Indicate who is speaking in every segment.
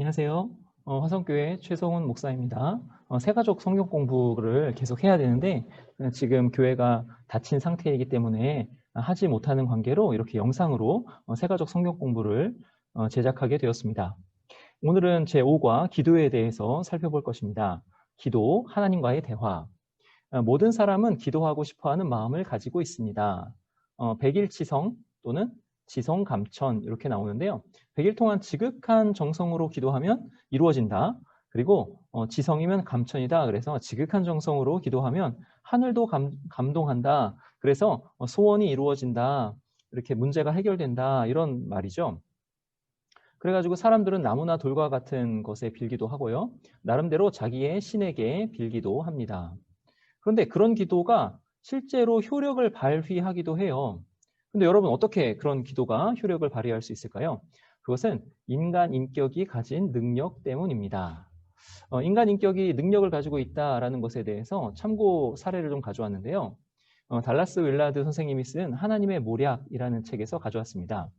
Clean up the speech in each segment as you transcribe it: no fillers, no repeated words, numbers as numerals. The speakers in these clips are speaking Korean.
Speaker 1: 안녕하세요. 화성교회 최성훈 목사입니다. 새가족 성경 공부를 계속 해야 되는데 지금 교회가 닫힌 상태이기 때문에 하지 못하는 관계로 이렇게 영상으로 새가족 성경 공부를 제작하게 되었습니다. 오늘은 제5과 기도에 대해서 살펴볼 것입니다. 기도, 하나님과의 대화. 모든 사람은 기도하고 싶어하는 마음을 가지고 있습니다. 백일치성 또는 지성감천 이렇게 나오는데요. 100일 동안 지극한 정성으로 기도하면 이루어진다. 그리고 지성이면 감천이다. 그래서 지극한 정성으로 기도하면 하늘도 감동한다. 그래서 소원이 이루어진다. 이렇게 문제가 해결된다. 이런 말이죠. 그래가지고 사람들은 나무나 돌과 같은 것에 빌기도 하고요. 나름대로 자기의 신에게 빌기도 합니다. 그런데 그런 기도가 실제로 효력을 발휘하기도 해요. 근데 여러분 어떻게 그런 기도가 효력을 발휘할 수 있을까요? 그것은 인간 인격이 가진 능력 때문입니다. 인간 인격이 능력을 가지고 있다라는 것에 대해서 참고 사례를 좀 가져왔는데요. 달라스 윌라드 선생님이 쓴 하나님의 모략이라는 책에서 가져왔습니다.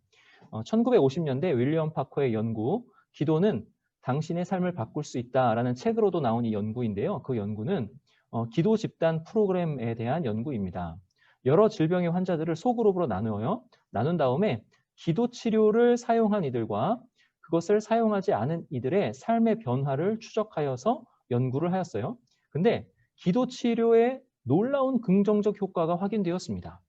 Speaker 1: 1950년대 윌리엄 파커의 연구 기도는 당신의 삶을 바꿀 수 있다라는 책으로도 나온 이 연구인데요. 그 연구는 기도 집단 프로그램에 대한 연구입니다. 여러 질병의 환자들을 소그룹으로 나누어요. 나눈 다음에 기도 치료를 사용한 이들과 그것을 사용하지 않은 이들의 삶의 변화를 추적하여서 연구를 하였어요. 근데 기도 치료에 놀라운 긍정적 효과가 확인되었습니다.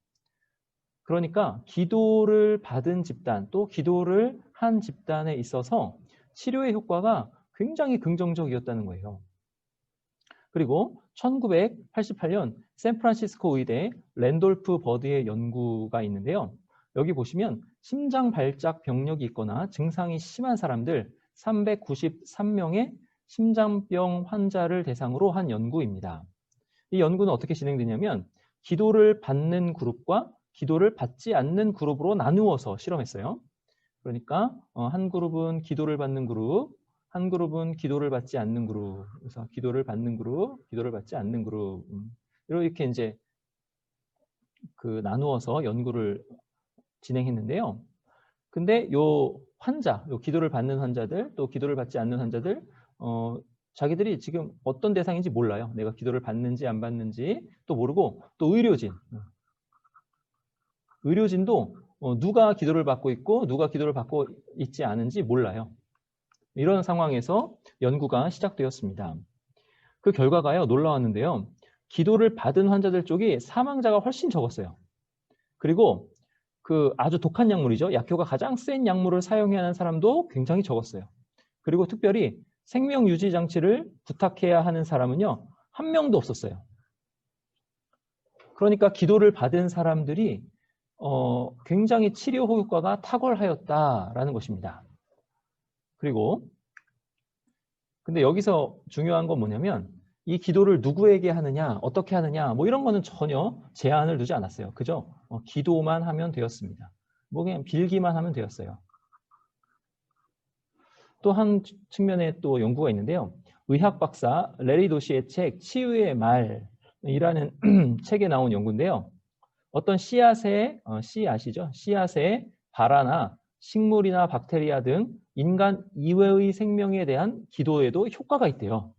Speaker 1: 그러니까 기도를 받은 집단 또 기도를 한 집단에 있어서 치료의 효과가 굉장히 긍정적이었다는 거예요. 그리고 1988년 샌프란시스코 의대 랜돌프 버드의 연구가 있는데요. 여기 보시면 심장 발작 병력이 있거나 증상이 심한 사람들 393명의 심장병 환자를 대상으로 한 연구입니다. 이 연구는 어떻게 진행되냐면 기도를 받는 그룹과 기도를 받지 않는 그룹으로 나누어서 실험했어요. 그러니까 한 그룹은 기도를 받는 그룹, 한 그룹은 기도를 받지 않는 그룹, 그래서 기도를 받는 그룹, 기도를 받지 않는 그룹 이렇게 이제 그 나누어서 연구를 진행했는데요. 근데 요 환자, 요 기도를 받는 환자들, 또 기도를 받지 않는 환자들, 자기들이 지금 어떤 대상인지 몰라요. 내가 기도를 받는지 안 받는지 또 모르고 또 의료진도 누가 기도를 받고 있고 누가 기도를 받고 있지 않은지 몰라요. 이런 상황에서 연구가 시작되었습니다. 그 결과가요, 놀라웠는데요. 기도를 받은 환자들 쪽이 사망자가 훨씬 적었어요. 그리고 그 아주 독한 약물이죠. 약효가 가장 센 약물을 사용해야 하는 사람도 굉장히 적었어요. 그리고 특별히 생명 유지 장치를 부탁해야 하는 사람은요, 한 명도 없었어요. 그러니까 기도를 받은 사람들이 굉장히 치료 효과가 탁월하였다라는 것입니다. 그리고 근데 여기서 중요한 건 뭐냐면 이 기도를 누구에게 하느냐, 어떻게 하느냐, 뭐 이런 거는 전혀 제한을 두지 않았어요. 그죠? 기도만 하면 되었습니다. 뭐 그냥 빌기만 하면 되었어요. 또 한 측면에 또 연구가 있는데요. 의학 박사 레리 도시의 책 치유의 말이라는 책에 나온 연구인데요. 어떤 씨앗이죠. 씨앗의 발화나 식물이나 박테리아 등 인간 이외의 생명에 대한 기도에도 효과가 있대요.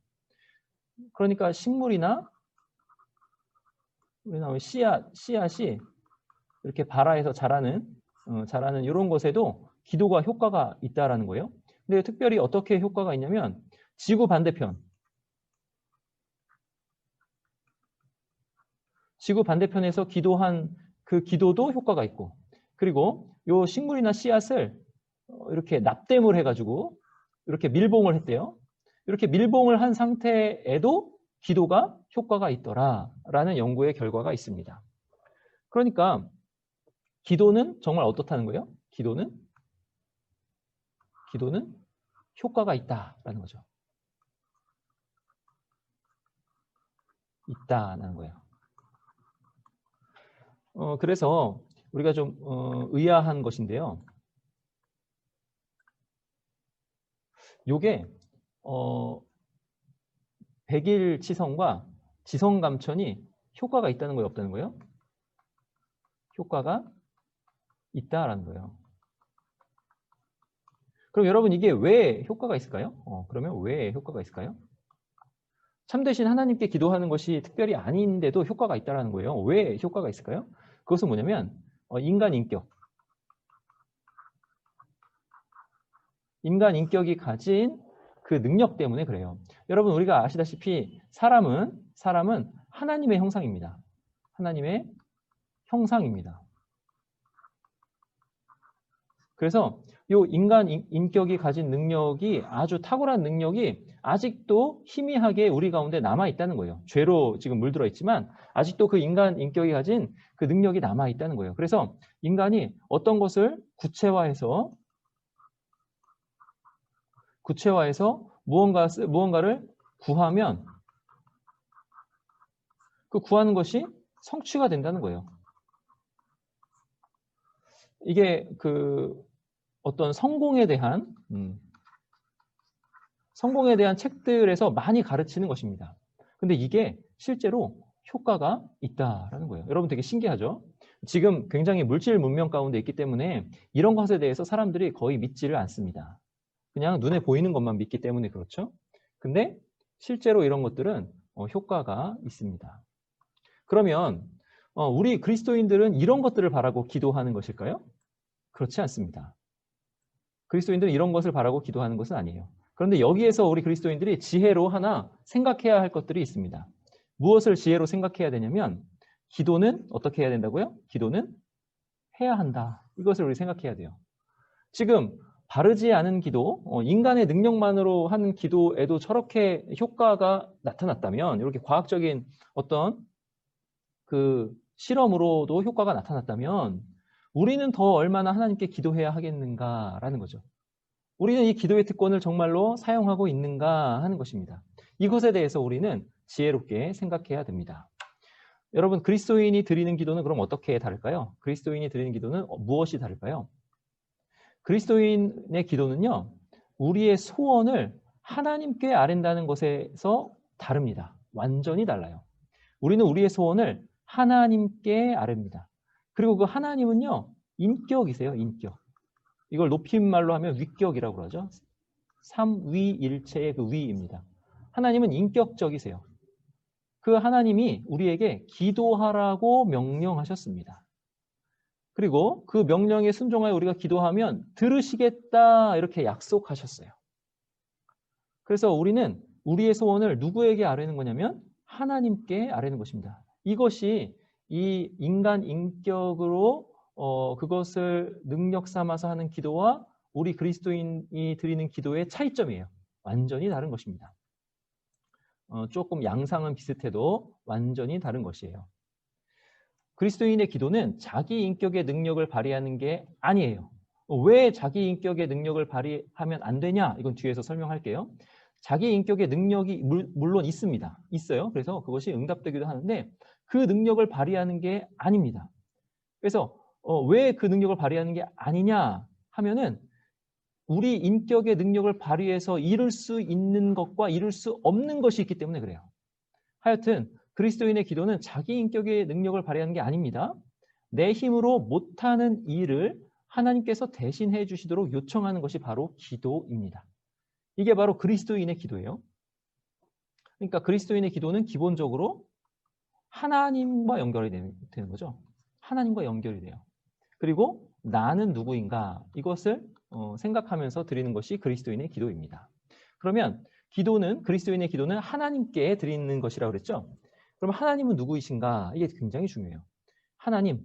Speaker 1: 그러니까 식물이나 씨앗이 이렇게 발화해서 자라는 이런 것에도 기도가 효과가 있다라는 거예요. 근데 특별히 어떻게 효과가 있냐면 지구 반대편에서 기도한 그 기도도 효과가 있고, 그리고 요 식물이나 씨앗을 이렇게 납땜을 해가지고 이렇게 밀봉을 했대요. 이렇게 밀봉을 한 상태에도 기도가 효과가 있더라라는 연구의 결과가 있습니다. 그러니까 기도는 정말 어떻다는 거예요? 기도는 효과가 있다라는 거죠. 있다라는 거예요. 그래서 우리가 좀 의아한 것인데요. 요게 100일 치성과 지성감천이 효과가 있다는 거예요, 없다는 거예요? 효과가 있다라는 거예요. 그럼 여러분 이게 왜 효과가 있을까요? 그러면 왜 효과가 있을까요? 참되신 하나님께 기도하는 것이 특별히 아닌데도 효과가 있다는 거예요. 왜 효과가 있을까요? 그것은 뭐냐면 인간 인격이 가진 그 능력 때문에 그래요. 여러분 우리가 아시다시피 사람은 하나님의 형상입니다. 하나님의 형상입니다. 그래서 이 인간 인격이 가진 능력이 아주 탁월한 능력이 아직도 희미하게 우리 가운데 남아 있다는 거예요. 죄로 지금 물들어 있지만 아직도 그 인간 인격이 가진 그 능력이 남아 있다는 거예요. 그래서 인간이 어떤 것을 구체화해서 무언가를 구하면 그 구하는 것이 성취가 된다는 거예요. 이게 그 어떤 성공에 대한 책들에서 많이 가르치는 것입니다. 근데 이게 실제로 효과가 있다라는 거예요. 여러분 되게 신기하죠? 지금 굉장히 물질 문명 가운데 있기 때문에 이런 것에 대해서 사람들이 거의 믿지를 않습니다. 그냥 눈에 보이는 것만 믿기 때문에 그렇죠. 근데 실제로 이런 것들은 효과가 있습니다. 그러면 우리 그리스도인들은 이런 것들을 바라고 기도하는 것일까요? 그렇지 않습니다. 그리스도인들은 이런 것을 바라고 기도하는 것은 아니에요. 그런데 여기에서 우리 그리스도인들이 지혜로 하나 생각해야 할 것들이 있습니다. 무엇을 지혜로 생각해야 되냐면 기도는 어떻게 해야 된다고요? 기도는 해야 한다. 이것을 우리 생각해야 돼요. 지금 바르지 않은 기도, 인간의 능력만으로 하는 기도에도 저렇게 효과가 나타났다면, 이렇게 과학적인 어떤 그 실험으로도 효과가 나타났다면 우리는 더 얼마나 하나님께 기도해야 하겠는가라는 거죠. 우리는 이 기도의 특권을 정말로 사용하고 있는가 하는 것입니다. 이것에 대해서 우리는 지혜롭게 생각해야 됩니다. 여러분 그리스도인이 드리는 기도는 그럼 어떻게 다를까요? 그리스도인이 드리는 기도는 무엇이 다를까요? 그리스도인의 기도는요. 우리의 소원을 하나님께 아랜다는 것에서 다릅니다. 완전히 달라요. 우리는 우리의 소원을 하나님께 아뢰입니다. 그리고 그 하나님은요. 인격이세요. 인격. 이걸 높임말로 하면 위격이라고 그러죠. 삼위일체의 그 위입니다. 하나님은 인격적이세요. 그 하나님이 우리에게 기도하라고 명령하셨습니다. 그리고 그 명령에 순종하여 우리가 기도하면 들으시겠다 이렇게 약속하셨어요. 그래서 우리는 우리의 소원을 누구에게 아뢰는 거냐면 하나님께 아뢰는 것입니다. 이것이 이 인간 인격으로 그것을 능력 삼아서 하는 기도와 우리 그리스도인이 드리는 기도의 차이점이에요. 완전히 다른 것입니다. 조금 양상은 비슷해도 완전히 다른 것이에요. 그리스도인의 기도는 자기 인격의 능력을 발휘하는 게 아니에요. 왜 자기 인격의 능력을 발휘하면 안 되냐? 이건 뒤에서 설명할게요. 자기 인격의 능력이 물론 있습니다. 있어요. 그래서 그것이 응답되기도 하는데 그 능력을 발휘하는 게 아닙니다. 그래서 왜 그 능력을 발휘하는 게 아니냐 하면은 우리 인격의 능력을 발휘해서 이룰 수 있는 것과 이룰 수 없는 것이 있기 때문에 그래요. 하여튼 그리스도인의 기도는 자기 인격의 능력을 발휘하는 게 아닙니다. 내 힘으로 못하는 일을 하나님께서 대신해 주시도록 요청하는 것이 바로 기도입니다. 이게 바로 그리스도인의 기도예요. 그러니까 그리스도인의 기도는 기본적으로 하나님과 연결이 되는 거죠. 하나님과 연결이 돼요. 그리고 나는 누구인가 이것을 생각하면서 드리는 것이 그리스도인의 기도입니다. 그러면 그리스도인의 기도는 하나님께 드리는 것이라고 그랬죠. 그럼 하나님은 누구이신가? 이게 굉장히 중요해요. 하나님.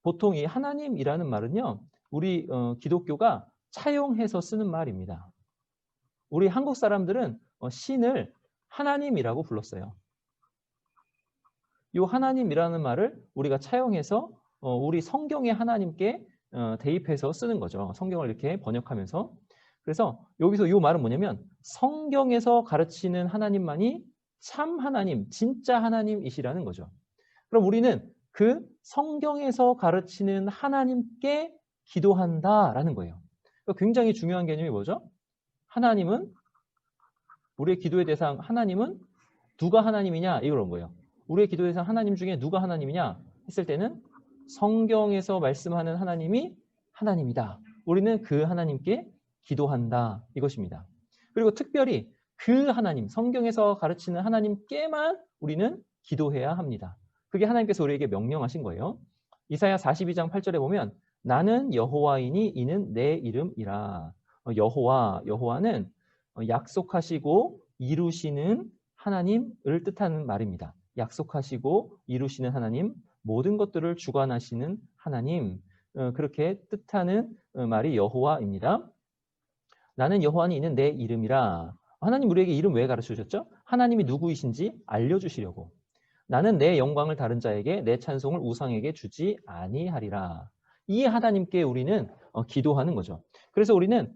Speaker 1: 보통 이 하나님이라는 말은요. 우리 기독교가 차용해서 쓰는 말입니다. 우리 한국 사람들은 신을 하나님이라고 불렀어요. 이 하나님이라는 말을 우리가 차용해서 우리 성경의 하나님께 대입해서 쓰는 거죠. 성경을 이렇게 번역하면서. 그래서 여기서 이 말은 뭐냐면 성경에서 가르치는 하나님만이 참 하나님, 진짜 하나님이시라는 거죠. 그럼 우리는 그 성경에서 가르치는 하나님께 기도한다라는 거예요. 굉장히 중요한 개념이 뭐죠? 우리의 기도의 대상 하나님은 누가 하나님이냐? 이런 거예요. 우리의 기도의 대상 하나님 중에 누가 하나님이냐? 했을 때는 성경에서 말씀하는 하나님이 하나님이다. 우리는 그 하나님께 기도한다 이것입니다. 그리고 특별히 그 하나님, 성경에서 가르치는 하나님께만 우리는 기도해야 합니다. 그게 하나님께서 우리에게 명령하신 거예요. 이사야 42장 8절에 보면 나는 여호와이니 이는 내 이름이라. 여호와는 약속하시고 이루시는 하나님을 뜻하는 말입니다. 약속하시고 이루시는 하나님, 모든 것들을 주관하시는 하나님, 그렇게 뜻하는 말이 여호와입니다. 나는 여호와니 이는 내 이름이라. 하나님 우리에게 이름 왜 가르쳐 주셨죠? 하나님이 누구이신지 알려주시려고. 나는 내 영광을 다른 자에게 내 찬송을 우상에게 주지 아니하리라. 이 하나님께 우리는 기도하는 거죠. 그래서 우리는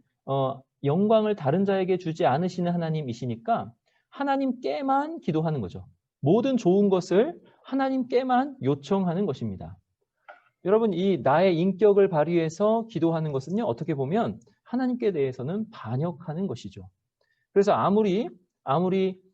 Speaker 1: 영광을 다른 자에게 주지 않으시는 하나님이시니까 하나님께만 기도하는 거죠. 모든 좋은 것을 하나님께만 요청하는 것입니다. 여러분, 이 나의 인격을 발휘해서 기도하는 것은요, 어떻게 보면 하나님께 대해서는 반역하는 것이죠. 그래서 아무리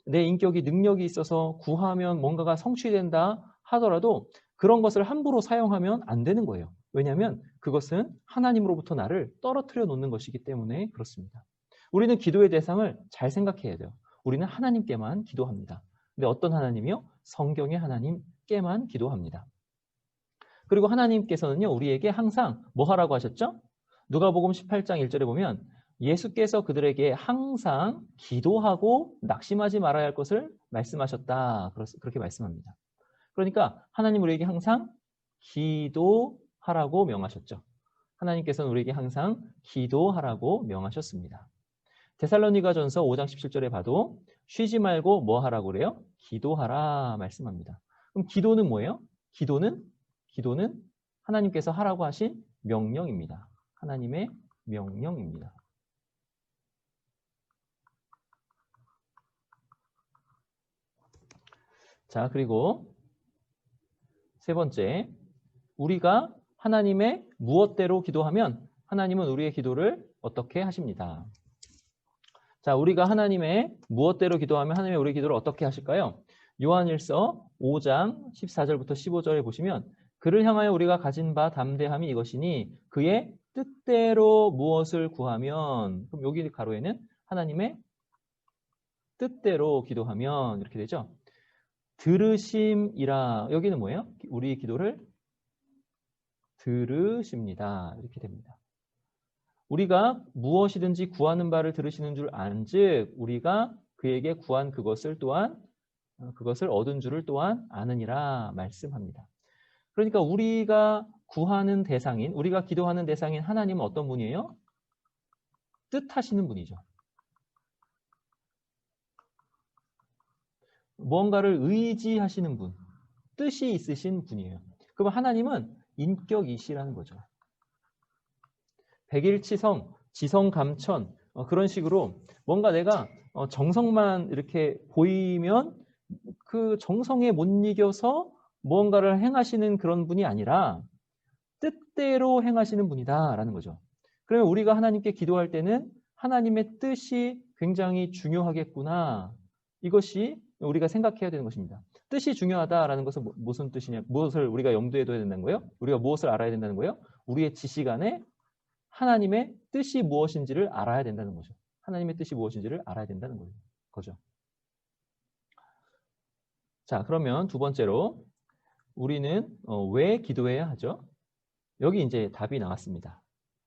Speaker 1: 내 인격이 능력이 있어서 구하면 뭔가가 성취된다 하더라도 그런 것을 함부로 사용하면 안 되는 거예요. 왜냐하면 그것은 하나님으로부터 나를 떨어뜨려 놓는 것이기 때문에 그렇습니다. 우리는 기도의 대상을 잘 생각해야 돼요. 우리는 하나님께만 기도합니다. 근데 어떤 하나님이요? 성경의 하나님께만 기도합니다. 그리고 하나님께서는요, 우리에게 항상 뭐 하라고 하셨죠? 누가복음 18장 1절에 보면 예수께서 그들에게 항상 기도하고 낙심하지 말아야 할 것을 말씀하셨다. 그렇게 말씀합니다. 그러니까 하나님 우리에게 항상 기도하라고 명하셨죠. 하나님께서는 우리에게 항상 기도하라고 명하셨습니다. 데살로니가전서 5장 17절에 봐도 쉬지 말고 뭐 하라고 그래요? 기도하라 말씀합니다. 그럼 기도는 뭐예요? 기도는 하나님께서 하라고 하신 명령입니다. 하나님의 명령입니다. 자, 그리고 세 번째, 우리가 하나님의 무엇대로 기도하면 하나님은 우리의 기도를 어떻게 하십니다. 자, 우리가 하나님의 무엇대로 기도하면 하나님의 우리의 기도를 어떻게 하실까요? 요한일서 5장 14절부터 15절에 보시면 그를 향하여 우리가 가진 바 담대함이 이것이니 그의 뜻대로 무엇을 구하면, 그럼 여기 가로에는 하나님의 뜻대로 기도하면 이렇게 되죠. 들으심이라, 여기는 뭐예요? 우리 기도를 들으십니다. 이렇게 됩니다. 우리가 무엇이든지 구하는 바를 들으시는 줄 안즉 우리가 그에게 구한 그것을 얻은 줄을 또한 아느니라 말씀합니다. 그러니까 우리가 구하는 대상인, 우리가 기도하는 대상인 하나님은 어떤 분이에요? 뜻하시는 분이죠. 무언가를 의지하시는 분, 뜻이 있으신 분이에요. 그럼 하나님은 인격이시라는 거죠. 백일치성, 지성감천, 그런 식으로 뭔가 내가 정성만 이렇게 보이면 그 정성에 못 이겨서 무언가를 행하시는 그런 분이 아니라 뜻대로 행하시는 분이다라는 거죠. 그러면 우리가 하나님께 기도할 때는 하나님의 뜻이 굉장히 중요하겠구나. 이것이 우리가 생각해야 되는 것입니다. 뜻이 중요하다라는 것은 무슨 뜻이냐? 무엇을 우리가 염두에 둬야 된다는 거예요? 우리가 무엇을 알아야 된다는 거예요? 우리의 지식 안에 하나님의 뜻이 무엇인지를 알아야 된다는 거죠. 하나님의 뜻이 무엇인지를 알아야 된다는 거죠. 자, 그러면 두 번째로 우리는 왜 기도해야 하죠? 여기 이제 답이 나왔습니다.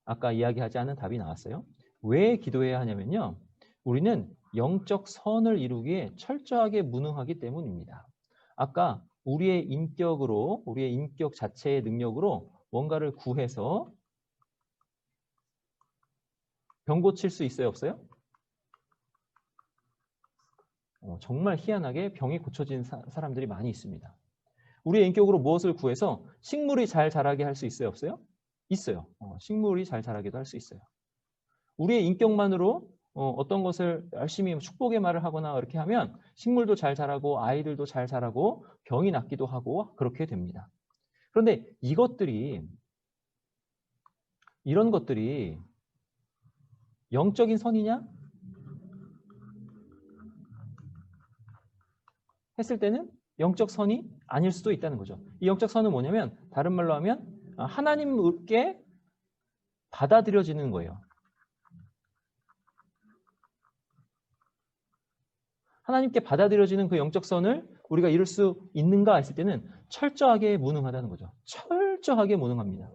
Speaker 1: 아까 이야기하지 않은 답이 나왔어요. 왜 기도해야 하냐면요. 우리는 영적 선을 이루기에 철저하게 무능하기 때문입니다. 아까 우리의 인격 자체의 능력으로 뭔가를 구해서 병 고칠 수 있어요, 없어요? 정말 희한하게 병이 고쳐진 사람들이 많이 있습니다. 우리의 인격으로 무엇을 구해서 식물이 잘 자라게 할 수 있어요, 없어요? 있어요. 식물이 잘 자라기도 할 수 있어요. 우리의 인격만으로 어떤 것을 열심히 축복의 말을 하거나 이렇게 하면 식물도 잘 자라고 아이들도 잘 자라고 병이 낫기도 하고 그렇게 됩니다. 그런데 이런 것들이 영적인 선이냐? 했을 때는 영적 선이 아닐 수도 있다는 거죠. 이 영적 선은 뭐냐면 다른 말로 하면 하나님께 받아들여지는 거예요. 하나님께 받아들여지는 그 영적 선을 우리가 이룰 수 있는가 했을 때는 철저하게 무능하다는 거죠. 철저하게 무능합니다.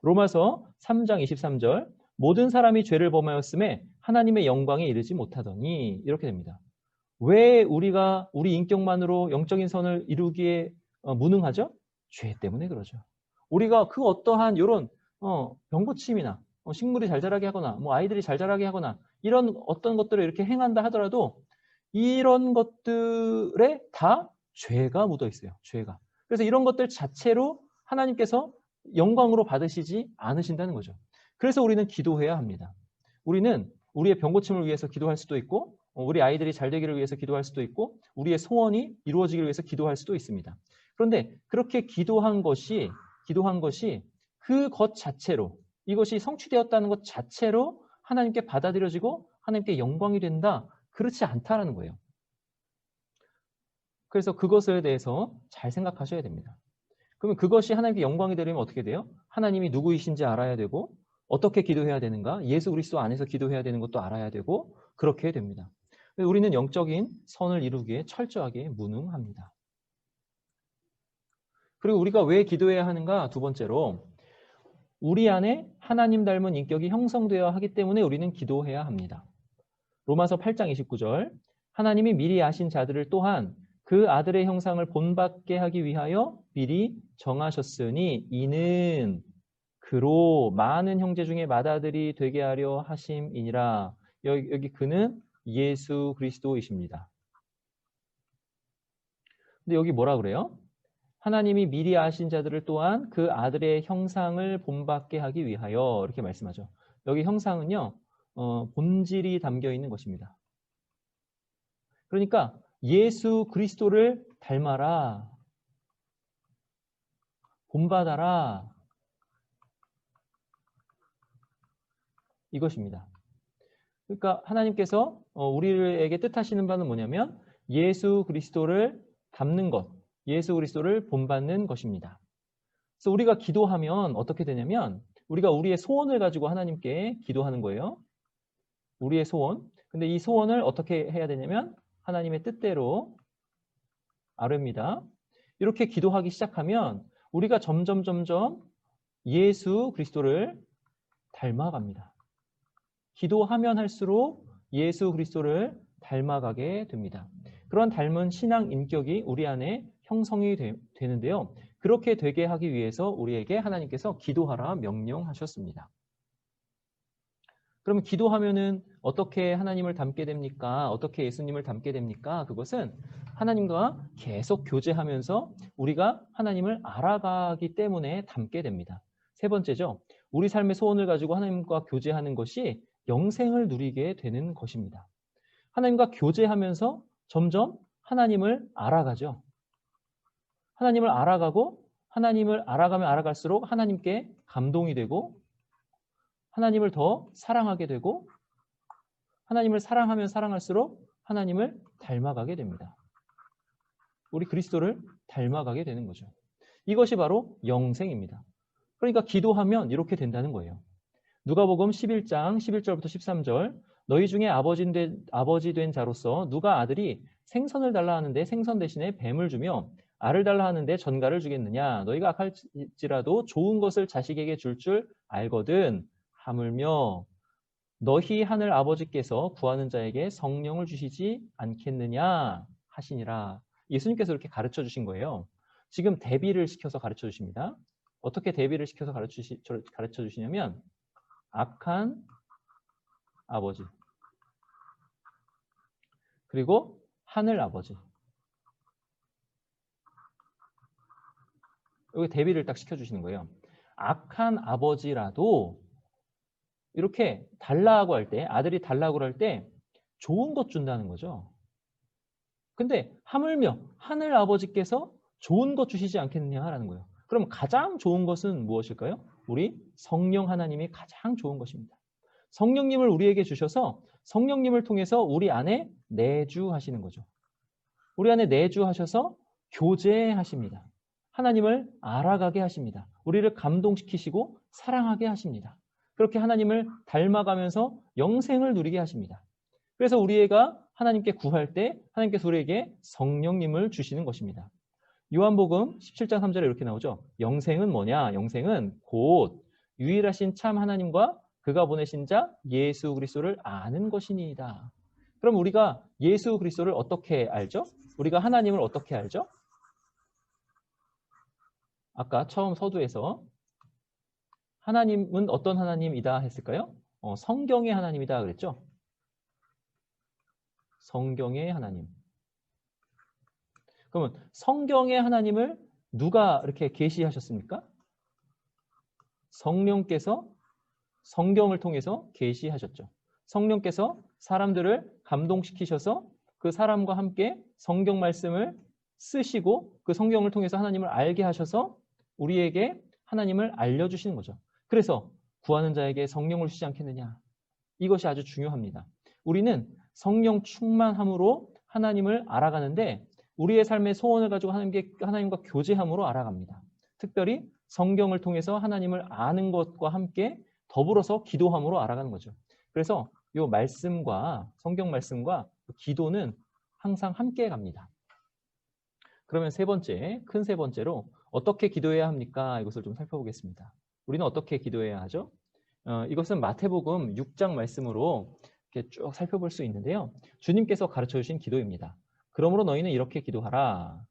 Speaker 1: 로마서 3장 23절 모든 사람이 죄를 범하였음에 하나님의 영광에 이르지 못하더니 이렇게 됩니다. 왜 우리가 우리 인격만으로 영적인 선을 이루기에 무능하죠? 죄 때문에 그러죠. 우리가 그 어떠한 이런 병고침이나 식물이 잘 자라게 하거나 뭐 아이들이 잘 자라게 하거나 이런 어떤 것들을 이렇게 행한다 하더라도 이런 것들에 다 죄가 묻어 있어요. 죄가. 그래서 이런 것들 자체로 하나님께서 영광으로 받으시지 않으신다는 거죠. 그래서 우리는 기도해야 합니다. 우리는 우리의 병고침을 위해서 기도할 수도 있고 우리 아이들이 잘 되기를 위해서 기도할 수도 있고 우리의 소원이 이루어지기를 위해서 기도할 수도 있습니다. 그런데 그렇게 기도한 것이 그것 자체로 이것이 성취되었다는 것 자체로 하나님께 받아들여지고 하나님께 영광이 된다. 그렇지 않다라는 거예요. 그래서 그것에 대해서 잘 생각하셔야 됩니다. 그러면 그것이 하나님께 영광이 되려면 어떻게 돼요? 하나님이 누구이신지 알아야 되고 어떻게 기도해야 되는가? 예수 그리스도 안에서 기도해야 되는 것도 알아야 되고 그렇게 됩니다. 우리는 영적인 선을 이루기에 철저하게 무능합니다. 그리고 우리가 왜 기도해야 하는가? 두 번째로 우리 안에 하나님 닮은 인격이 형성되어야 하기 때문에 우리는 기도해야 합니다. 로마서 8장 29절 하나님이 미리 아신 자들을 또한 그 아들의 형상을 본받게 하기 위하여 미리 정하셨으니 이는 그로 많은 형제 중에 맏아들이 되게 하려 하심이니라. 여기 그는 예수 그리스도이십니다. 근데 여기 뭐라 그래요? 하나님이 미리 아신 자들을 또한 그 아들의 형상을 본받게 하기 위하여 이렇게 말씀하죠. 여기 형상은요. 본질이 담겨 있는 것입니다. 그러니까 예수 그리스도를 닮아라. 본받아라. 이것입니다. 그러니까 하나님께서 우리에게 뜻하시는 바는 뭐냐면 예수 그리스도를 닮는 것, 예수 그리스도를 본받는 것입니다. 그래서 우리가 기도하면 어떻게 되냐면 우리가 우리의 소원을 가지고 하나님께 기도하는 거예요. 우리의 소원. 근데 이 소원을 어떻게 해야 되냐면 하나님의 뜻대로 아뢰입니다. 이렇게 기도하기 시작하면 우리가 점점 예수 그리스도를 닮아갑니다. 기도하면 할수록 예수 그리스도를 닮아가게 됩니다. 그런 닮은 신앙 인격이 우리 안에 형성이 되는데요. 그렇게 되게 하기 위해서 우리에게 하나님께서 기도하라 명령하셨습니다. 그러면 기도하면은 어떻게 하나님을 닮게 됩니까? 어떻게 예수님을 닮게 됩니까? 그것은 하나님과 계속 교제하면서 우리가 하나님을 알아가기 때문에 닮게 됩니다. 세 번째죠. 우리 삶의 소원을 가지고 하나님과 교제하는 것이 영생을 누리게 되는 것입니다. 하나님과 교제하면서 점점 하나님을 알아가죠. 하나님을 알아가고 하나님을 알아가면 알아갈수록 하나님께 감동이 되고 하나님을 더 사랑하게 되고 하나님을 사랑하면 사랑할수록 하나님을 닮아가게 됩니다. 우리 그리스도를 닮아가게 되는 거죠. 이것이 바로 영생입니다. 그러니까 기도하면 이렇게 된다는 거예요. 누가복음 11장 11절부터 13절 너희 중에 아버지 된 자로서 누가 아들이 생선을 달라 하는데 생선 대신에 뱀을 주며 알을 달라 하는데 전갈을 주겠느냐. 너희가 악할지라도 좋은 것을 자식에게 줄 알거든. 하물며 너희 하늘 아버지께서 구하는 자에게 성령을 주시지 않겠느냐 하시니라. 예수님께서 이렇게 가르쳐 주신 거예요. 지금 대비를 시켜서 가르쳐 주십니다. 어떻게 대비를 시켜서 가르쳐 주시냐면 악한 아버지 그리고 하늘 아버지 여기 대비를 딱 시켜주시는 거예요. 악한 아버지라도 이렇게 달라고 할 때 아들이 달라고 할 때 좋은 것 준다는 거죠. 근데 하물며 하늘 아버지께서 좋은 것 주시지 않겠느냐라는 거예요. 그럼 가장 좋은 것은 무엇일까요? 우리 성령 하나님이 가장 좋은 것입니다. 성령님을 우리에게 주셔서 성령님을 통해서 우리 안에 내주하시는 거죠. 우리 안에 내주하셔서 교제하십니다. 하나님을 알아가게 하십니다. 우리를 감동시키시고 사랑하게 하십니다. 그렇게 하나님을 닮아가면서 영생을 누리게 하십니다. 그래서 우리가 하나님께 구할 때 하나님께서 우리에게 성령님을 주시는 것입니다. 요한복음 17장 3절에 이렇게 나오죠. 영생은 뭐냐? 영생은 곧 유일하신 참 하나님과 그가 보내신 자 예수 그리스도를 아는 것이니이다. 그럼 우리가 예수 그리스도를 어떻게 알죠? 우리가 하나님을 어떻게 알죠? 아까 처음 서두에서 하나님은 어떤 하나님이다 했을까요? 성경의 하나님이다 그랬죠? 성경의 하나님. 그러면 성경의 하나님을 누가 이렇게 계시하셨습니까? 성령께서 성경을 통해서 계시하셨죠. 성령께서 사람들을 감동시키셔서 그 사람과 함께 성경 말씀을 쓰시고 그 성경을 통해서 하나님을 알게 하셔서 우리에게 하나님을 알려주시는 거죠. 그래서 구하는 자에게 성령을 주지 않겠느냐. 이것이 아주 중요합니다. 우리는 성령 충만함으로 하나님을 알아가는데 우리의 삶의 소원을 가지고 하나님과 교제함으로 알아갑니다. 특별히 성경을 통해서 하나님을 아는 것과 함께 더불어서 기도함으로 알아가는 거죠. 그래서 이 말씀과 성경 말씀과 기도는 항상 함께 갑니다. 그러면 큰 세 번째로 어떻게 기도해야 합니까? 이것을 좀 살펴보겠습니다. 우리는 어떻게 기도해야 하죠? 이것은 마태복음 6장 말씀으로 이렇게 쭉 살펴볼 수 있는데요. 주님께서 가르쳐 주신 기도입니다. 그러므로 너희는 이렇게 기도하라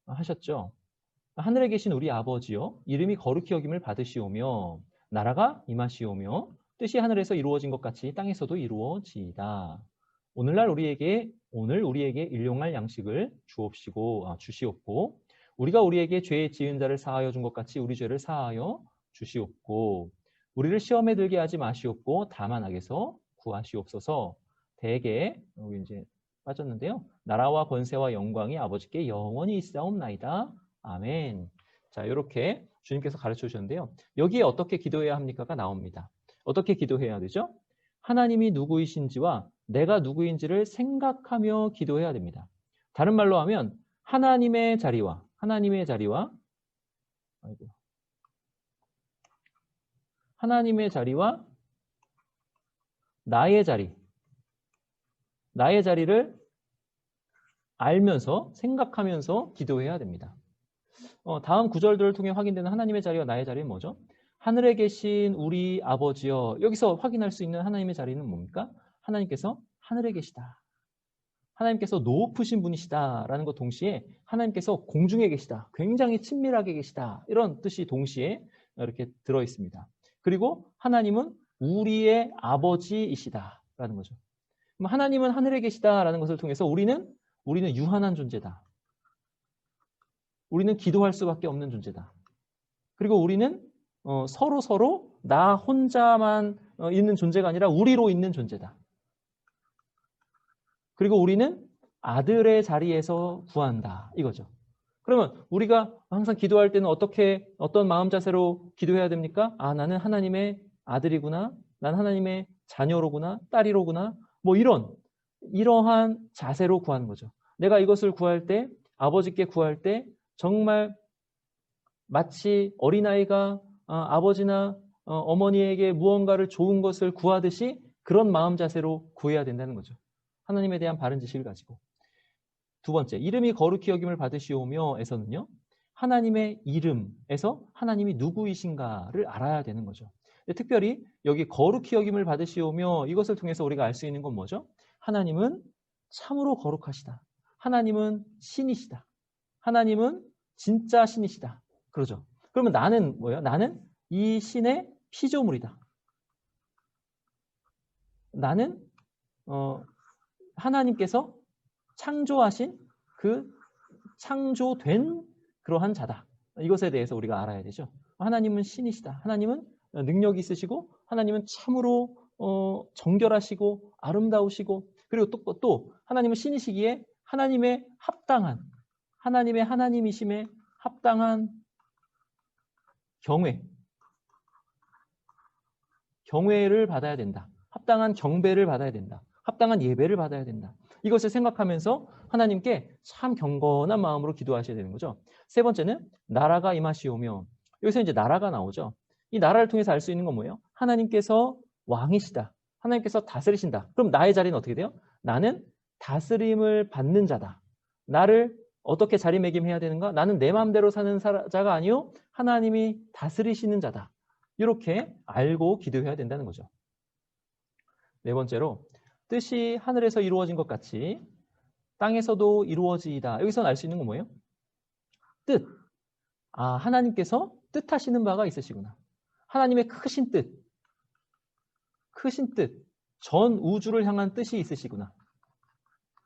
Speaker 1: 하셨죠. 하늘에 계신 우리 아버지여, 이름이 거룩히 여김을 받으시오며 나라가 임하시오며 뜻이 하늘에서 이루어진 것 같이 땅에서도 이루어지이다. 오늘 우리에게 일용할 양식을 주시옵고 우리가 우리에게 죄 지은 자를 사하여 준 것 같이 우리 죄를 사하여 주시옵고 우리를 시험에 들게 하지 마시옵고 다만 악에서 구하시옵소서. 대개 여기 이제 빠졌는데요. 나라와 권세와 영광이 아버지께 영원히 있사옵나이다. 아멘. 자, 이렇게 주님께서 가르쳐 주셨는데요. 여기에 어떻게 기도해야 합니까가 나옵니다. 어떻게 기도해야 되죠? 하나님이 누구이신지와 내가 누구인지를 생각하며 기도해야 됩니다. 다른 말로 하면 하나님의 자리와 나의 자리를 알면서 생각하면서 기도해야 됩니다. 다음 구절들을 통해 확인되는 하나님의 자리와 나의 자리는 뭐죠? 하늘에 계신 우리 아버지여. 여기서 확인할 수 있는 하나님의 자리는 뭡니까? 하나님께서 하늘에 계시다. 하나님께서 높으신 분이시다라는 것 동시에 하나님께서 공중에 계시다. 굉장히 친밀하게 계시다. 이런 뜻이 동시에 이렇게 들어 있습니다. 그리고 하나님은 우리의 아버지이시다라는 거죠. 그럼 하나님은 하늘에 계시다라는 것을 통해서 우리는 유한한 존재다. 우리는 기도할 수밖에 없는 존재다. 그리고 우리는 서로 나 혼자만 있는 존재가 아니라 우리로 있는 존재다. 그리고 우리는 아들의 자리에서 구한다. 이거죠. 그러면 우리가 항상 기도할 때는 어떤 마음 자세로 기도해야 됩니까? 나는 하나님의 아들이구나. 난 하나님의 자녀로구나. 딸이로구나. 뭐 이러한 자세로 구하는 거죠. 내가 이것을 구할 때, 아버지께 구할 때 정말 마치 어린아이가 아버지나 어머니에게 무언가를 좋은 것을 구하듯이 그런 마음 자세로 구해야 된다는 거죠. 하나님에 대한 바른 지식을 가지고. 두 번째, 이름이 거룩히 여김을 받으시오며 에서는요. 하나님의 이름에서 하나님이 누구이신가를 알아야 되는 거죠. 특별히 여기 거룩히 여김을 받으시오며 이것을 통해서 우리가 알 수 있는 건 뭐죠? 하나님은 참으로 거룩하시다. 하나님은 신이시다. 하나님은 진짜 신이시다. 그러죠. 그러면 나는 뭐예요? 나는 이 신의 피조물이다. 나는 하나님께서 창조하신 그 창조된 그러한 자다. 이것에 대해서 우리가 알아야 되죠. 하나님은 신이시다. 하나님은 능력이 있으시고 하나님은 참으로 정결하시고 아름다우시고 그리고 또 하나님은 신이시기에 하나님의 하나님의 하나님이심에 합당한 경외를 받아야 된다. 합당한 경배를 받아야 된다. 합당한 예배를 받아야 된다. 이것을 생각하면서 하나님께 참 경건한 마음으로 기도하셔야 되는 거죠. 세 번째는 나라가 임하시오며 여기서 이제 나라가 나오죠. 이 나라를 통해서 알 수 있는 건 뭐예요? 하나님께서 왕이시다. 하나님께서 다스리신다. 그럼 나의 자리는 어떻게 돼요? 나는 다스림을 받는 자다. 나를 어떻게 자리매김해야 되는가? 나는 내 마음대로 사는 자가 아니요 하나님이 다스리시는 자다. 이렇게 알고 기도해야 된다는 거죠. 네 번째로 뜻이 하늘에서 이루어진 것 같이 땅에서도 이루어지이다. 여기서 알 수 있는 건 뭐예요? 뜻. 아, 하나님께서 뜻하시는 바가 있으시구나. 하나님의 크신 뜻. 크신 뜻. 전 우주를 향한 뜻이 있으시구나.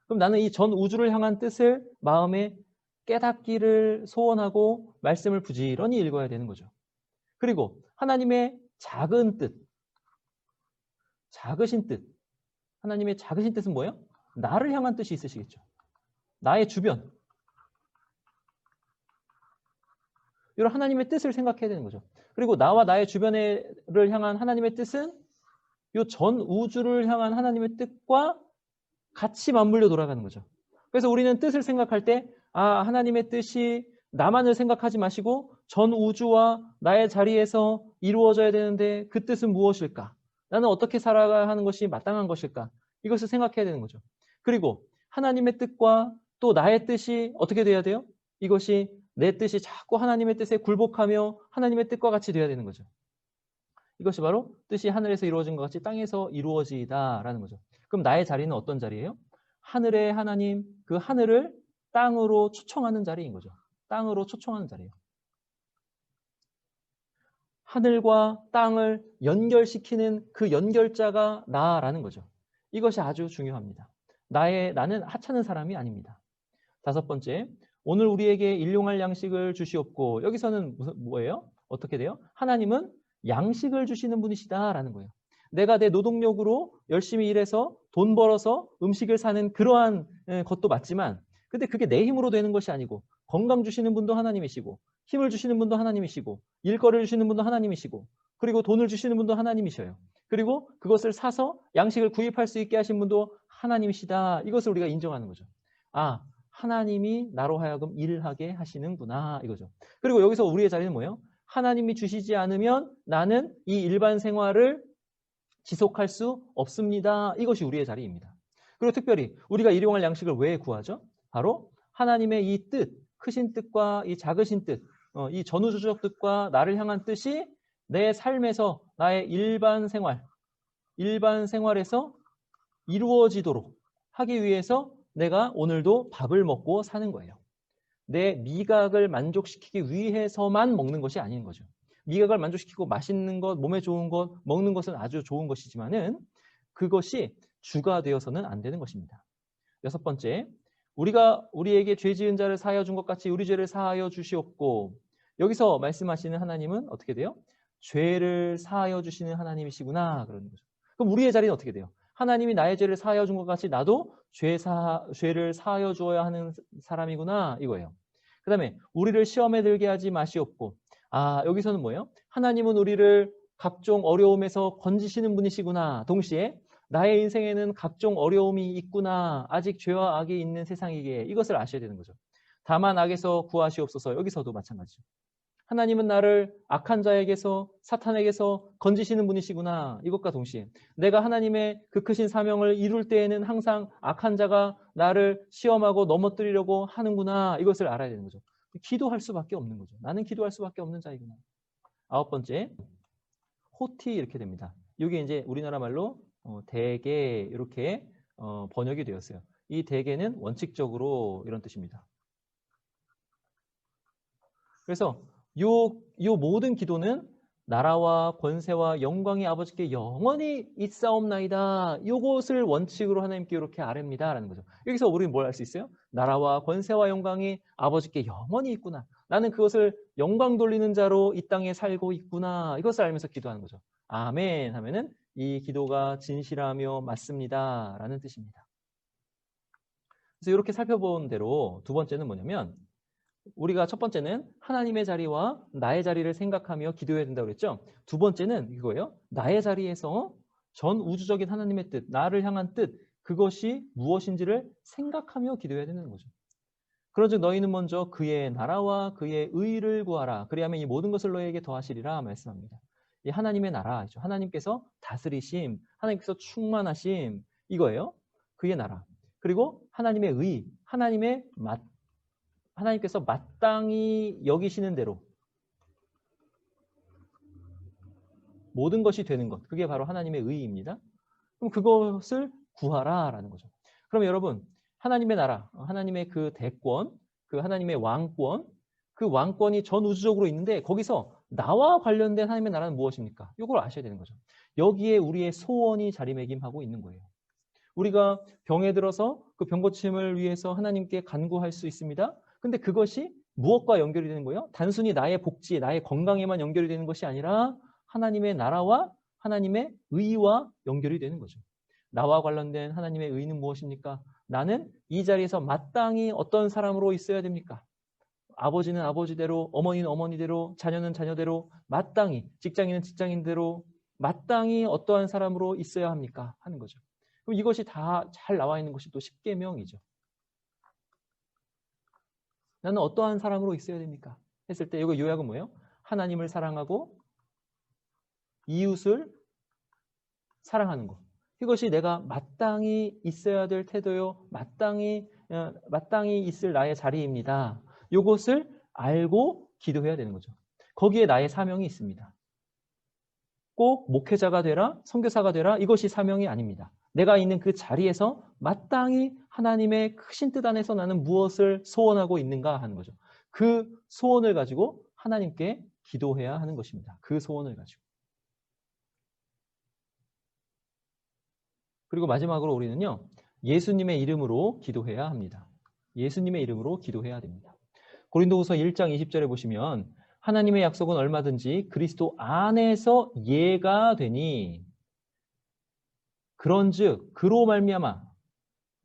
Speaker 1: 그럼 나는 이 전 우주를 향한 뜻을 마음에 깨닫기를 소원하고 말씀을 부지런히 읽어야 되는 거죠. 그리고 하나님의 작은 뜻, 작으신 뜻. 하나님의 작으신 뜻은 뭐예요? 나를 향한 뜻이 있으시겠죠. 나의 주변. 이런 하나님의 뜻을 생각해야 되는 거죠. 그리고 나와 나의 주변을 향한 하나님의 뜻은 이 전 우주를 향한 하나님의 뜻과 같이 맞물려 돌아가는 거죠. 그래서 우리는 뜻을 생각할 때 하나님의 뜻이 나만을 생각하지 마시고 전 우주와 나의 자리에서 이루어져야 되는데 그 뜻은 무엇일까? 나는 어떻게 살아가야 하는 것이 마땅한 것일까? 이것을 생각해야 되는 거죠. 그리고 하나님의 뜻과 또 나의 뜻이 어떻게 돼야 돼요? 이것이 내 뜻이 자꾸 하나님의 뜻에 굴복하며 하나님의 뜻과 같이 돼야 되는 거죠. 이것이 바로 뜻이 하늘에서 이루어진 것 같이 땅에서 이루어지다라는 거죠. 그럼 나의 자리는 어떤 자리예요? 하늘의 하나님, 그 하늘을 땅으로 초청하는 자리인 거죠. 땅으로 초청하는 자리예요. 하늘과 땅을 연결시키는 그 연결자가 나라는 거죠. 이것이 아주 중요합니다. 나는 하찮은 사람이 아닙니다. 다섯 번째, 오늘 우리에게 일용할 양식을 주시옵고, 여기서는 뭐예요? 어떻게 돼요? 하나님은 양식을 주시는 분이시다라는 거예요. 내가 내 노동력으로 열심히 일해서 돈 벌어서 음식을 사는 그러한 것도 맞지만, 근데 그게 내 힘으로 되는 것이 아니고 건강 주시는 분도 하나님이시고 힘을 주시는 분도 하나님이시고 일거리를 주시는 분도 하나님이시고 그리고 돈을 주시는 분도 하나님이셔요. 그리고 그것을 사서 양식을 구입할 수 있게 하신 분도 하나님이시다. 이것을 우리가 인정하는 거죠. 하나님이 나로 하여금 일하게 하시는구나 이거죠. 그리고 여기서 우리의 자리는 뭐예요? 하나님이 주시지 않으면 나는 이 일반 생활을 지속할 수 없습니다. 이것이 우리의 자리입니다. 그리고 특별히 우리가 일용할 양식을 왜 구하죠? 바로 하나님의 이 뜻, 크신 뜻과 이 작으신 뜻, 이 전우주적 뜻과 나를 향한 뜻이 내 삶에서 나의 일반 생활에서 이루어지도록 하기 위해서 내가 오늘도 밥을 먹고 사는 거예요. 내 미각을 만족시키기 위해서만 먹는 것이 아닌 거죠. 미각을 만족시키고 맛있는 것, 몸에 좋은 것, 먹는 것은 아주 좋은 것이지만은 그것이 주가 되어서는 안 되는 것입니다. 여섯 번째, 우리가 우리에게 죄 지은 자를 사하여 준 것 같이 우리 죄를 사하여 주시옵고, 여기서 말씀하시는 하나님은 어떻게 돼요? 죄를 사하여 주시는 하나님이시구나 그러는 거죠. 그럼 우리의 자리는 어떻게 돼요? 하나님이 나의 죄를 사하여 준 것 같이 나도 죄를 사하여 주어야 하는 사람이구나 이거예요. 그 다음에 우리를 시험에 들게 하지 마시옵고, 여기서는 뭐예요? 하나님은 우리를 각종 어려움에서 건지시는 분이시구나. 동시에 나의 인생에는 각종 어려움이 있구나. 아직 죄와 악이 있는 세상이기에 이것을 아셔야 되는 거죠. 다만 악에서 구하시옵소서. 여기서도 마찬가지죠. 하나님은 나를 악한 자에게서 사탄에게서 건지시는 분이시구나. 이것과 동시에 내가 하나님의 그 크신 사명을 이룰 때에는 항상 악한 자가 나를 시험하고 넘어뜨리려고 하는구나. 이것을 알아야 되는 거죠. 기도할 수밖에 없는 거죠. 나는 기도할 수밖에 없는 자이구나. 아홉 번째, 호티 이렇게 됩니다. 이게 이제 우리나라 말로 대개 이렇게 번역이 되었어요. 이 대개는 원칙적으로 이런 뜻입니다. 그래서 요 모든 기도는 나라와 권세와 영광이 아버지께 영원히 있사옵나이다. 요것을 원칙으로 하나님께 이렇게 아뢰입니다라는 거죠. 여기서 우리는 뭘 알 수 있어요? 나라와 권세와 영광이 아버지께 영원히 있구나. 나는 그것을 영광 돌리는 자로 이 땅에 살고 있구나. 이것을 알면서 기도하는 거죠. 아멘 하면은 이 기도가 진실하며 맞습니다라는 뜻입니다. 그래서 이렇게 살펴본 대로 두 번째는 뭐냐면 우리가 첫 번째는 하나님의 자리와 나의 자리를 생각하며 기도해야 된다고 그랬죠. 두 번째는 이거예요. 나의 자리에서 전 우주적인 하나님의 뜻, 나를 향한 뜻, 그것이 무엇인지를 생각하며 기도해야 되는 거죠. 그런즉 너희는 먼저 그의 나라와 그의 의를 구하라. 그리하면 이 모든 것을 너희에게 더하시리라 말씀합니다. 이 하나님의 나라죠. 하나님께서 다스리심, 하나님께서 충만하심 이거예요. 그의 나라. 그리고 하나님의 의, 하나님께서 마땅히 여기시는 대로 모든 것이 되는 것. 그게 바로 하나님의 의입니다. 그럼 그것을 구하라라는 거죠. 그럼 여러분, 하나님의 나라, 하나님의 그 대권, 그 하나님의 왕권, 그 왕권이 전 우주적으로 있는데 거기서 나와 관련된 하나님의 나라는 무엇입니까? 이걸 아셔야 되는 거죠. 여기에 우리의 소원이 자리매김하고 있는 거예요. 우리가 병에 들어서 그 병고침을 위해서 하나님께 간구할 수 있습니다. 근데 그것이 무엇과 연결이 되는 거예요? 단순히 나의 복지, 나의 건강에만 연결이 되는 것이 아니라 하나님의 나라와 하나님의 의와 연결이 되는 거죠. 나와 관련된 하나님의 의는 무엇입니까? 나는 이 자리에서 마땅히 어떤 사람으로 있어야 됩니까? 아버지는 아버지대로, 어머니는 어머니대로, 자녀는 자녀대로, 마땅히, 직장인은 직장인대로 마땅히 어떠한 사람으로 있어야 합니까? 하는 거죠. 그럼 이것이 다 잘 나와 있는 것이 또 십계명이죠. 나는 어떠한 사람으로 있어야 됩니까? 했을 때 이거 요약은 뭐예요? 하나님을 사랑하고 이웃을 사랑하는 것. 이것이 내가 마땅히 있어야 될 태도요. 마땅히 있을 나의 자리입니다. 이것을 알고 기도해야 되는 거죠. 거기에 나의 사명이 있습니다. 꼭 목회자가 되라, 선교사가 되라, 이것이 사명이 아닙니다. 내가 있는 그 자리에서 마땅히 하나님의 크신 뜻 안에서 나는 무엇을 소원하고 있는가 하는 거죠. 그 소원을 가지고 하나님께 기도해야 하는 것입니다. 그 소원을 가지고. 그리고 마지막으로 우리는요, 예수님의 이름으로 기도해야 합니다. 예수님의 이름으로 기도해야 됩니다. 고린도후서 1장 20절에 보시면 하나님의 약속은 얼마든지 그리스도 안에서 예가 되니 그런즉 그로 말미암아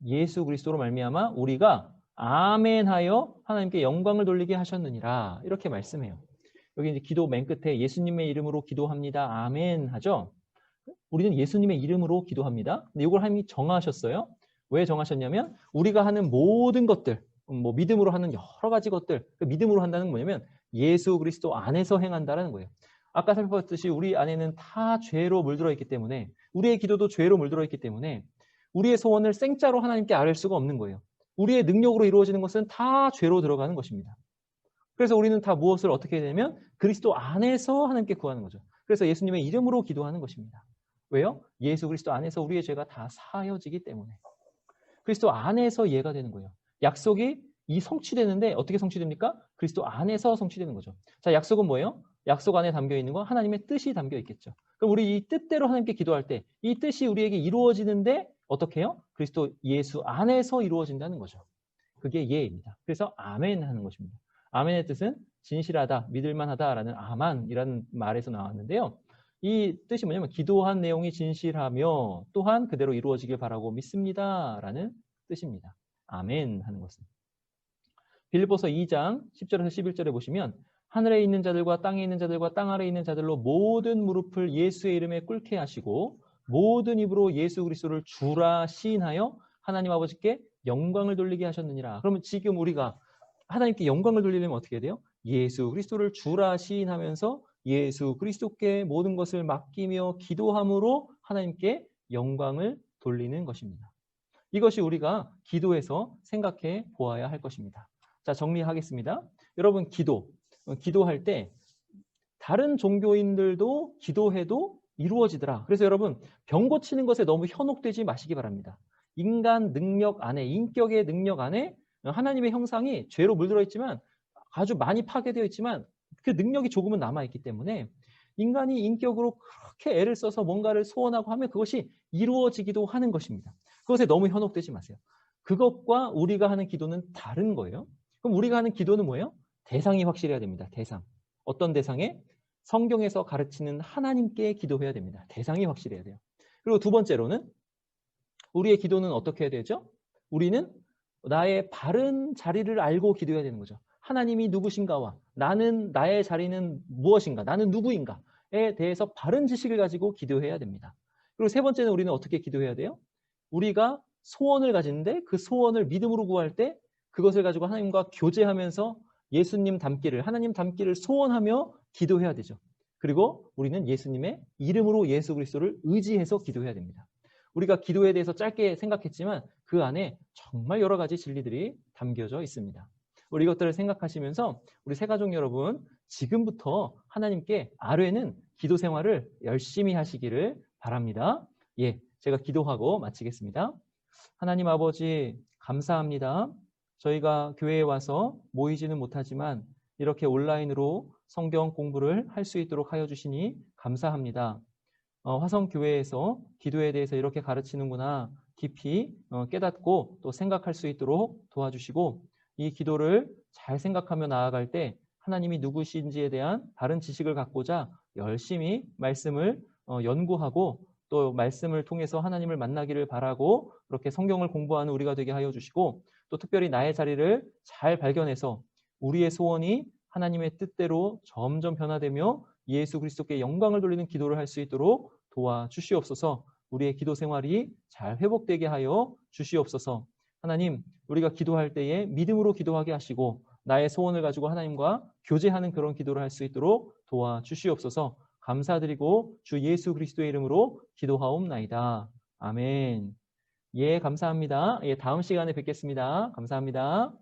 Speaker 1: 예수 그리스도로 말미암아 우리가 아멘하여 하나님께 영광을 돌리게 하셨느니라 이렇게 말씀해요. 여기 이제 기도 맨 끝에 예수님의 이름으로 기도합니다. 아멘 하죠. 우리는 예수님의 이름으로 기도합니다. 근데 이걸 하나님이 정하셨어요. 왜 정하셨냐면 우리가 하는 모든 것들, 뭐 믿음으로 하는 여러 가지 것들, 그 믿음으로 한다는 건 뭐냐면 예수 그리스도 안에서 행한다라는 거예요. 아까 살펴봤듯이 우리 안에는 다 죄로 물들어 있기 때문에 우리의 기도도 죄로 물들어 있기 때문에 우리의 소원을 생짜로 하나님께 아뢰 수가 없는 거예요. 우리의 능력으로 이루어지는 것은 다 죄로 들어가는 것입니다. 그래서 우리는 다 무엇을 어떻게 해야 되냐면 그리스도 안에서 하나님께 구하는 거죠. 그래서 예수님의 이름으로 기도하는 것입니다. 왜요? 예수 그리스도 안에서 우리의 죄가 다 사여지기 때문에. 그리스도 안에서 예가 되는 거예요. 약속이 성취되는데 어떻게 성취됩니까? 그리스도 안에서 성취되는 거죠. 자, 약속은 뭐예요? 약속 안에 담겨 있는 건 하나님의 뜻이 담겨 있겠죠. 그럼 우리 이 뜻대로 하나님께 기도할 때 이 뜻이 우리에게 이루어지는데 어떻게 해요? 그리스도 예수 안에서 이루어진다는 거죠. 그게 예입니다. 그래서 아멘 하는 것입니다. 아멘의 뜻은 진실하다, 믿을만하다라는 아만이라는 말에서 나왔는데요. 이 뜻이 뭐냐면 기도한 내용이 진실하며 또한 그대로 이루어지길 바라고 믿습니다라는 뜻입니다. 아멘 하는 것은. 빌립보서 2장 10절에서 11절에 보시면 하늘에 있는 자들과 땅에 있는 자들과 땅 아래에 있는 자들로 모든 무릎을 예수의 이름에 꿇게 하시고 모든 입으로 예수 그리스도를 주라 시인하여 하나님 아버지께 영광을 돌리게 하셨느니라. 그러면 지금 우리가 하나님께 영광을 돌리려면 어떻게 해야 돼요? 예수 그리스도를 주라 시인하면서 예수 그리스도께 모든 것을 맡기며 기도함으로 하나님께 영광을 돌리는 것입니다. 이것이 우리가 기도에서 생각해 보아야 할 것입니다. 자, 정리하겠습니다. 여러분, 기도할 때 다른 종교인들도 기도해도 이루어지더라. 그래서 여러분, 병 고치는 것에 너무 현혹되지 마시기 바랍니다. 인간 능력 안에, 인격의 능력 안에 하나님의 형상이 죄로 물들어 있지만 아주 많이 파괴되어 있지만 그 능력이 조금은 남아있기 때문에 인간이 인격으로 그렇게 애를 써서 뭔가를 소원하고 하면 그것이 이루어지기도 하는 것입니다. 그것에 너무 현혹되지 마세요. 그것과 우리가 하는 기도는 다른 거예요. 그럼 우리가 하는 기도는 뭐예요? 대상이 확실해야 됩니다. 대상. 어떤 대상에? 성경에서 가르치는 하나님께 기도해야 됩니다. 대상이 확실해야 돼요. 그리고 두 번째로는 우리의 기도는 어떻게 해야 되죠? 우리는 나의 바른 자리를 알고 기도해야 되는 거죠. 하나님이 누구신가와 나의 자리는 무엇인가, 나는 누구인가에 대해서 바른 지식을 가지고 기도해야 됩니다. 그리고 세 번째는 우리는 어떻게 기도해야 돼요? 우리가 소원을 가지는데 그 소원을 믿음으로 구할 때 그것을 가지고 하나님과 교제하면서 예수님 닮기를, 하나님 닮기를 소원하며 기도해야 되죠. 그리고 우리는 예수님의 이름으로 예수 그리스도를 의지해서 기도해야 됩니다. 우리가 기도에 대해서 짧게 생각했지만 그 안에 정말 여러 가지 진리들이 담겨져 있습니다. 우리 이것들을 생각하시면서 우리 새가족 여러분, 지금부터 하나님께 아뢰는 기도 생활을 열심히 하시기를 바랍니다. 예, 제가 기도하고 마치겠습니다. 하나님 아버지, 감사합니다. 저희가 교회에 와서 모이지는 못하지만 이렇게 온라인으로 성경 공부를 할 수 있도록 하여 주시니 감사합니다. 화성교회에서 기도에 대해서 이렇게 가르치는구나 깊이 깨닫고 또 생각할 수 있도록 도와주시고, 이 기도를 잘 생각하며 나아갈 때 하나님이 누구신지에 대한 바른 지식을 갖고자 열심히 말씀을 연구하고 또 말씀을 통해서 하나님을 만나기를 바라고 그렇게 성경을 공부하는 우리가 되게 하여 주시고, 또 특별히 나의 자리를 잘 발견해서 우리의 소원이 하나님의 뜻대로 점점 변화되며 예수 그리스도께 영광을 돌리는 기도를 할 수 있도록 도와주시옵소서. 우리의 기도 생활이 잘 회복되게 하여 주시옵소서. 하나님, 우리가 기도할 때에 믿음으로 기도하게 하시고 나의 소원을 가지고 하나님과 교제하는 그런 기도를 할 수 있도록 도와주시옵소서. 감사드리고 주 예수 그리스도의 이름으로 기도하옵나이다. 아멘. 예, 감사합니다. 예, 다음 시간에 뵙겠습니다. 감사합니다.